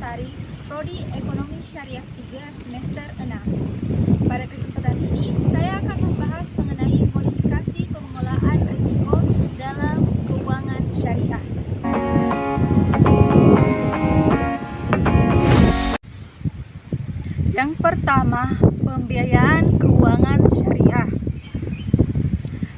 Sari, Prodi Ekonomi Syariah 3 semester 6. Pada kesempatan ini, saya akan membahas mengenai modifikasi pengelolaan risiko dalam keuangan syariah. Yang pertama, pembiayaan keuangan syariah.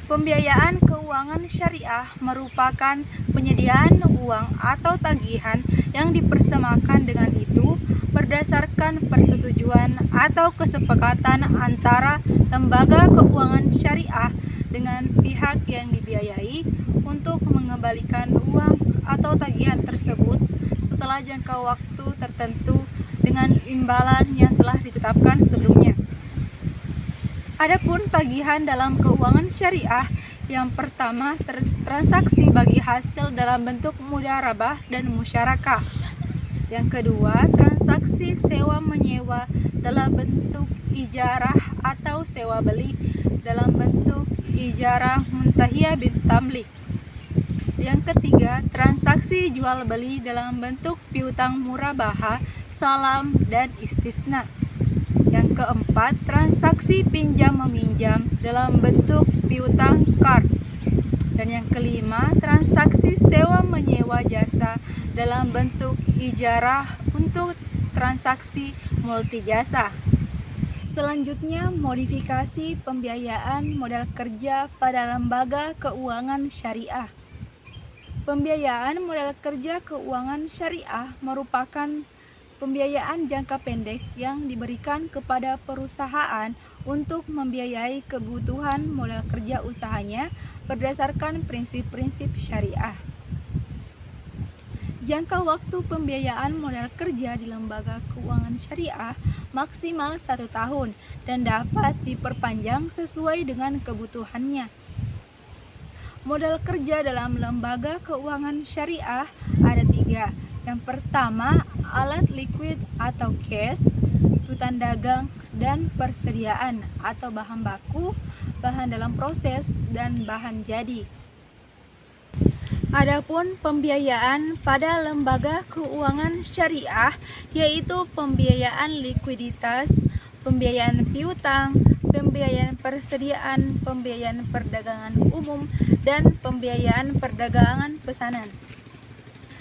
Pembiayaan keuangan syariah merupakan penyediaan uang atau tagihan yang dipersamakan dengan itu berdasarkan persetujuan atau kesepakatan antara lembaga keuangan syariah dengan pihak yang dibiayai untuk mengembalikan uang atau tagihan tersebut setelah jangka waktu tertentu dengan imbalan yang telah ditetapkan sebelumnya. Adapun tagihan dalam keuangan syariah, yang pertama transaksi bagi hasil dalam bentuk mudharabah dan musyarakah. Yang kedua, transaksi sewa menyewa dalam bentuk ijarah atau sewa beli dalam bentuk ijarah muntahiyah bin tamlik. Yang ketiga, transaksi jual beli dalam bentuk piutang murabahah, salam dan istisna. Yang keempat, transaksi pinjam meminjam dalam bentuk piutang kard. Dan yang kelima, transaksi sewa menyewa jasa dalam bentuk ijarah untuk transaksi multi jasa. Selanjutnya, modifikasi pembiayaan modal kerja pada lembaga keuangan syariah. Pembiayaan modal kerja keuangan syariah merupakan pembiayaan jangka pendek yang diberikan kepada perusahaan untuk membiayai kebutuhan modal kerja usahanya berdasarkan prinsip-prinsip syariah. Jangka waktu pembiayaan modal kerja di lembaga keuangan syariah maksimal 1 tahun dan dapat diperpanjang sesuai dengan kebutuhannya. Modal kerja dalam lembaga keuangan syariah ada 3. Yang pertama, alat likuid atau cash, piutang dagang, dan persediaan atau bahan baku, bahan dalam proses, dan bahan jadi. Adapun pembiayaan pada lembaga keuangan syariah yaitu pembiayaan likuiditas, pembiayaan piutang, pembiayaan persediaan, pembiayaan perdagangan umum, dan pembiayaan perdagangan pesanan.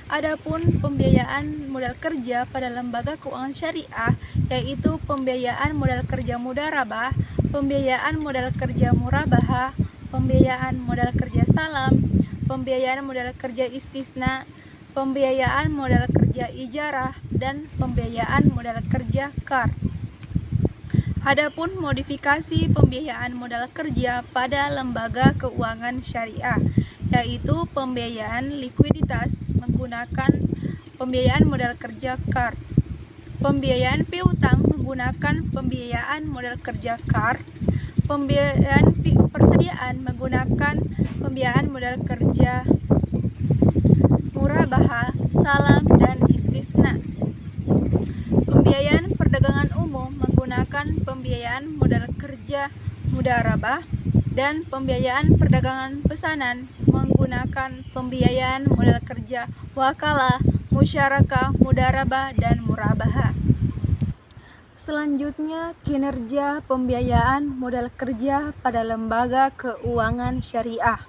Adapun pembiayaan modal kerja pada lembaga keuangan syariah yaitu pembiayaan modal kerja mudharabah, pembiayaan modal kerja murabahah, pembiayaan modal kerja salam, pembiayaan modal kerja istisna, pembiayaan modal kerja ijarah, dan pembiayaan modal kerja kard. Adapun modifikasi pembiayaan modal kerja pada lembaga keuangan syariah yaitu pembiayaan likuiditas menggunakan pembiayaan modal kerja kard, pembiayaan piutang menggunakan pembiayaan modal kerja kard, pembiayaan persediaan menggunakan pembiayaan modal kerja murabahah, salam dan istisna. Pembiayaan perdagangan umum menggunakan pembiayaan modal kerja mudharabah dan pembiayaan perdagangan pesanan menggunakan pembiayaan modal kerja wakalah, musyarakah, mudharabah, dan murabahah. Selanjutnya, kinerja pembiayaan modal kerja pada lembaga keuangan syariah.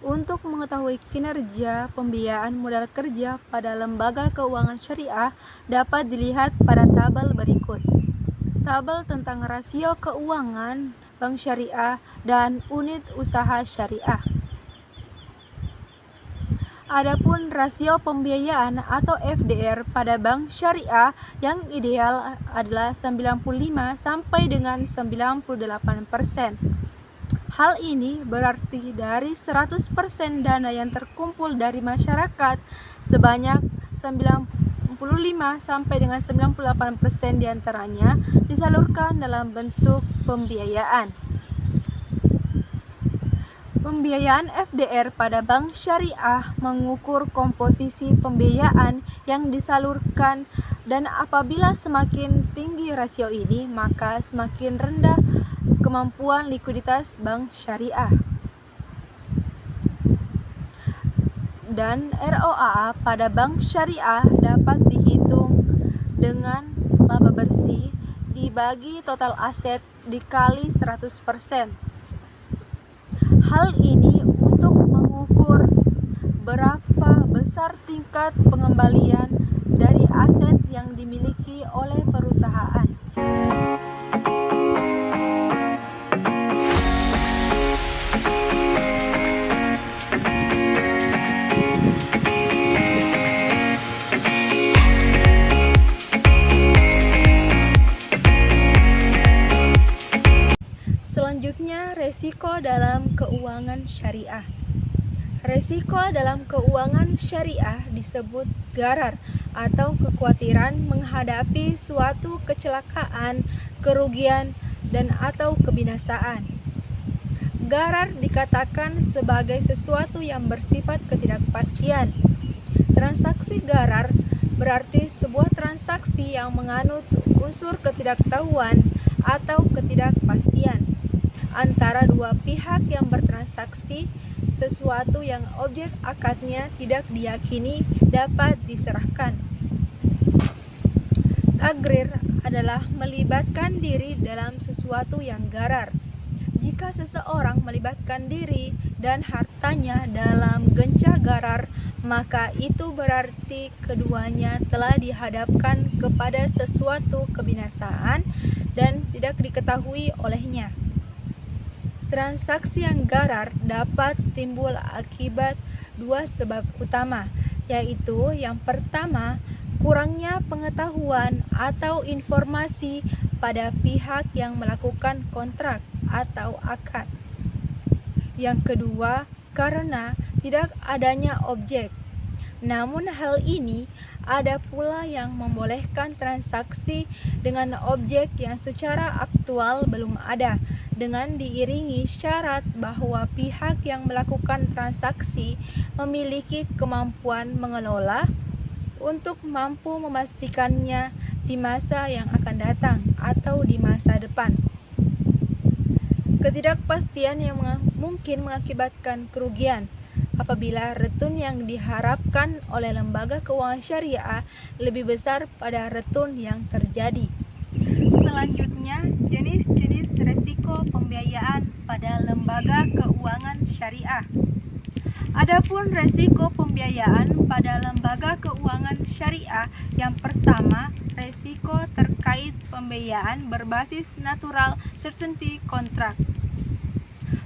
Untuk mengetahui kinerja pembiayaan modal kerja pada lembaga keuangan syariah dapat dilihat pada tabel berikut. Tabel tentang rasio keuangan bank syariah dan unit usaha syariah. Adapun rasio pembiayaan atau FDR pada bank syariah yang ideal adalah 95 sampai dengan 98%. Hal ini berarti dari 100% dana yang terkumpul dari masyarakat sebanyak 95 sampai dengan 98% diantaranya disalurkan dalam bentuk pembiayaan. Pembiayaan FDR pada bank syariah mengukur komposisi pembiayaan yang disalurkan dan apabila semakin tinggi rasio ini maka semakin rendah kemampuan likuiditas bank syariah. dan ROAA pada bank syariah dapat dihitung dengan laba bersih dibagi total aset dikali 100%. Hal ini untuk mengukur berapa besar tingkat pengembalian dari aset yang dimiliki oleh perusahaan. Selanjutnya, resiko dalam keuangan syariah. Resiko dalam keuangan syariah disebut gharar atau kekhawatiran menghadapi suatu kecelakaan, kerugian, dan atau kebinasaan. Gharar dikatakan sebagai sesuatu yang bersifat ketidakpastian. Transaksi gharar berarti sebuah transaksi yang menganut unsur ketidaktahuan atau ketidakpastian antara dua pihak yang bertransaksi sesuatu yang objek akadnya tidak diyakini dapat diserahkan. Tagrir adalah melibatkan diri dalam sesuatu yang gharar. Jika seseorang melibatkan diri dan hartanya dalam genca gharar, maka itu berarti keduanya telah dihadapkan kepada sesuatu kebinasaan dan tidak diketahui olehnya. Transaksi yang gharar dapat timbul akibat dua sebab utama, yaitu yang pertama, kurangnya pengetahuan atau informasi pada pihak yang melakukan kontrak atau akad. Yang kedua, karena tidak adanya objek. Namun hal ini ada pula yang membolehkan transaksi dengan objek yang secara aktual belum ada, dengan diiringi syarat bahwa pihak yang melakukan transaksi memiliki kemampuan mengelola untuk mampu memastikannya di masa yang akan datang atau di masa depan. Ketidakpastian yang mungkin mengakibatkan kerugian apabila retun yang diharapkan oleh lembaga keuangan syariah lebih besar pada retun yang terjadi. Selanjutnya, jenis-jenis resiko pembiayaan pada lembaga keuangan syariah. Adapun resiko pembiayaan pada lembaga keuangan syariah, yang pertama, resiko terkait pembiayaan berbasis natural certainty contract,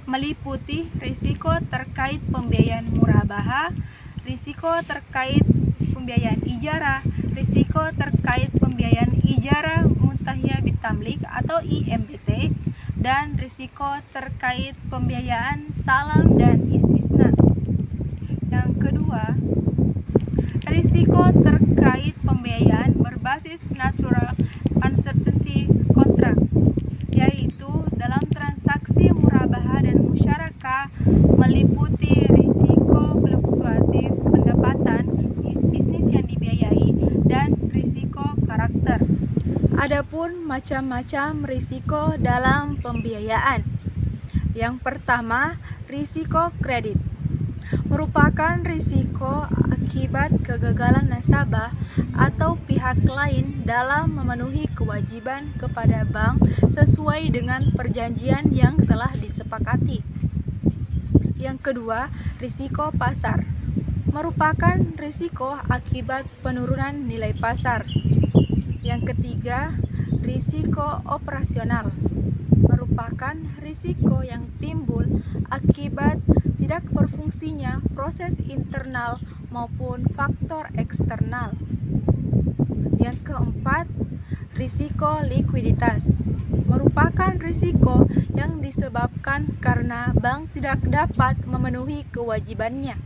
meliputi risiko terkait pembiayaan murabaha, risiko terkait pembiayaan ijarah, risiko terkait pembiayaan ijarah muntahiyah bitamlik atau IMBT, dan risiko terkait pembiayaan salam dan istisna. Yang kedua, risiko terkait pembiayaan berbasis natural uncertainty contract, yaitu dalam transaksi murabaha dan musyarakah meliputi risiko fluktuatif pendapatan bisnis yang dibiayai dan risiko karakter. Adapun macam-macam risiko dalam pembiayaan. Yang pertama, risiko kredit merupakan risiko akibat kegagalan nasabah atau pihak lain dalam memenuhi kewajiban kepada bank sesuai dengan perjanjian yang telah disepakati. Yang kedua, risiko pasar merupakan risiko akibat penurunan nilai pasar. Yang ketiga, risiko operasional merupakan risiko yang timbul akibat tidak berfungsinya proses internal maupun faktor eksternal. Yang keempat, risiko likuiditas merupakan risiko yang disebabkan karena bank tidak dapat memenuhi kewajibannya.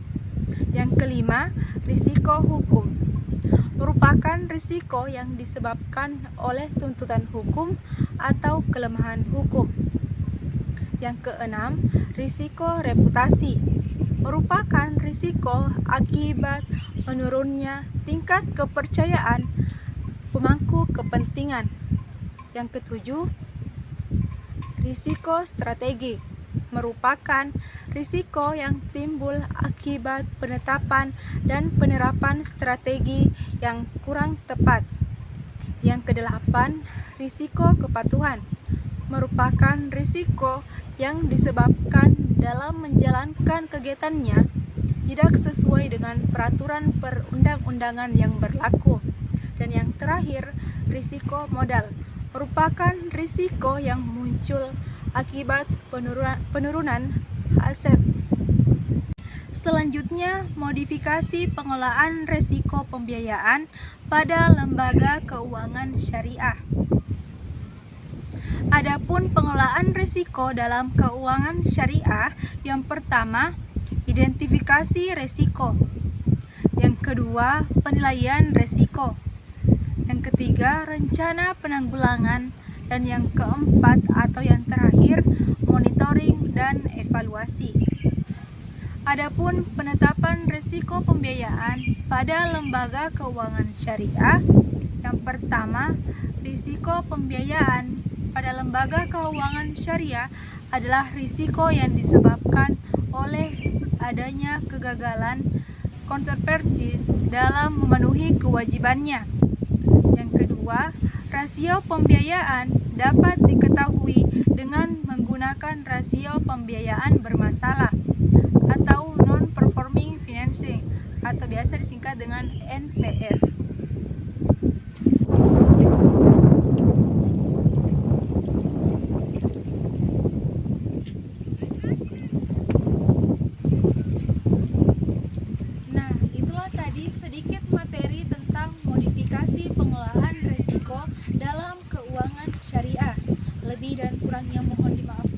Yang kelima, risiko hukum merupakan risiko yang disebabkan oleh tuntutan hukum atau kelemahan hukum. Yang keenam, risiko reputasi merupakan risiko akibat menurunnya tingkat kepercayaan pemangku kepentingan. Yang ketujuh, risiko strategi merupakan risiko yang timbul akibat penetapan dan penerapan strategi yang kurang tepat. Yang kedelapan, risiko kepatuhan merupakan risiko yang disebabkan dalam menjalankan kegiatannya tidak sesuai dengan peraturan perundang-undangan yang berlaku. Dan yang terakhir, risiko modal merupakan risiko yang muncul akibat penurunan aset. Selanjutnya, modifikasi pengelolaan risiko pembiayaan pada lembaga keuangan syariah. Adapun pengelolaan risiko dalam keuangan syariah, yang pertama, identifikasi risiko. Yang kedua, penilaian risiko. Yang ketiga, rencana penanggulangan. Dan yang keempat atau yang terakhir, monitoring dan evaluasi. Adapun penetapan risiko pembiayaan pada lembaga keuangan syariah, yang pertama, risiko pembiayaan pada lembaga keuangan syariah adalah risiko yang disebabkan oleh adanya kegagalan counterparty dalam memenuhi kewajibannya. Yang kedua, rasio pembiayaan dapat diketahui dengan menggunakan rasio pembiayaan bermasalah atau non-performing financing atau biasa disingkat dengan NPF. Nah, itulah tadi sedikit materi tentang modifikasi pengelolaan risiko dalam keuangan syariah. Lebih dan kurangnya mohon dimaafkan.